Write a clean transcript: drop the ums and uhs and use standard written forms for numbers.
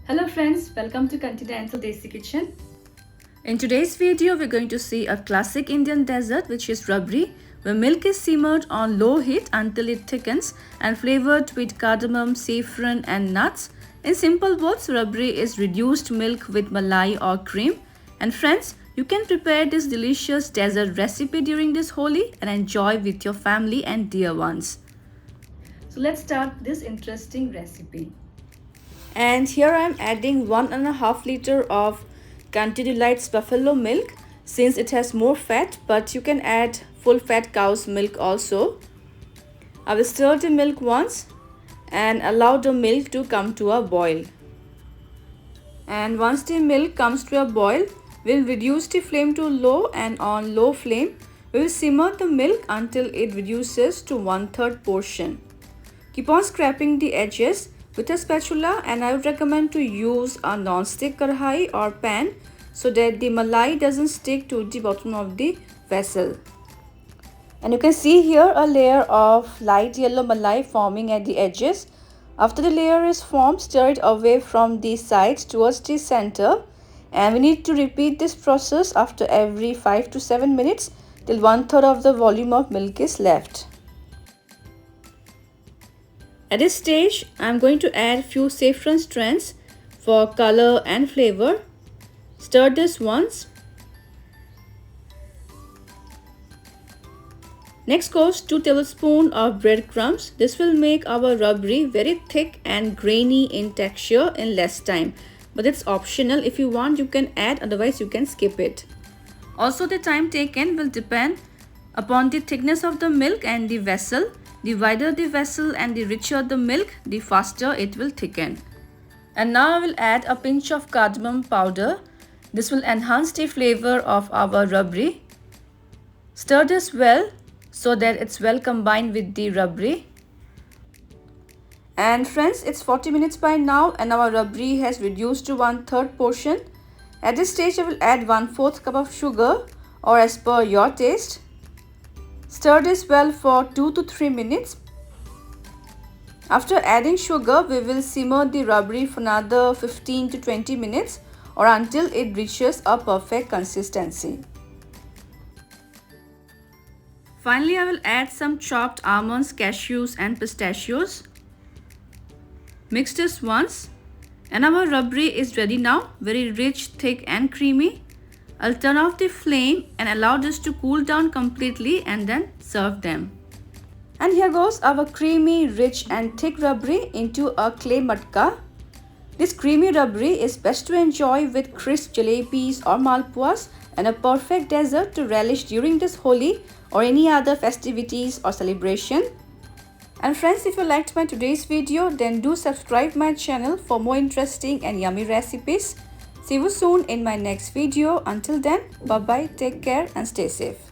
Hello friends, welcome to Continental Desi Kitchen. In today's video, we're going to see a classic Indian dessert which is Rabri, where milk is simmered on low heat until it thickens and flavored with cardamom, saffron and nuts. In simple words, Rabri is reduced milk with malai or cream. And friends, you can prepare this delicious dessert recipe during this Holi and enjoy with your family and dear ones. So let's start this interesting recipe. And here I am adding 1.5 liter of Country Delights buffalo milk since it has more fat, but you can add full fat cow's milk also. I will stir the milk once and allow the milk to come to a boil. And once the milk comes to a boil, we'll reduce the flame to low, and on low flame we will simmer the milk until it reduces to 1/3 portion. Keep on scraping the edges with a spatula, and I would recommend to use a non-stick kadhai or pan so that the malai doesn't stick to the bottom of the vessel. And you can see here a layer of light yellow malai forming at the edges. After the layer is formed, stir it away from the sides towards the center, and we need to repeat this process after every 5 to 7 minutes till 1/3 of the volume of milk is left. At this stage, I am going to add few saffron strands for color and flavor. Stir this once. Next goes 2 tablespoons of breadcrumbs. This will make our rabri very thick and grainy in texture in less time. But it's optional. If you want, you can add, otherwise you can skip it. Also, the time taken will depend upon the thickness of the milk and the vessel. The wider the vessel and the richer the milk, the faster it will thicken. And now I will add a pinch of cardamom powder. This will enhance the flavor of our rabri. Stir this well so that it's well combined with the rabri. And friends, it's 40 minutes by now and our rabri has reduced to 1/3 portion. At this stage, I will add 1/4 cup of sugar, or as per your taste. Stir this well for 2 to 3 minutes. After adding sugar, we will simmer the rabri for another 15 to 20 minutes or until it reaches a perfect consistency. Finally, I will add some chopped almonds, cashews and pistachios. Mix this once and our rabri is ready now, very rich, thick and creamy. I'll turn off the flame and allow this to cool down completely and then serve them. And here goes our creamy, rich and thick rabri into a clay matka. This creamy rabri is best to enjoy with crisp jalebis or malpuas, and a perfect dessert to relish during this Holi or any other festivities or celebration. And friends, if you liked my today's video, then do subscribe my channel for more interesting and yummy recipes. See you soon in my next video. Until then, bye bye, take care and stay safe.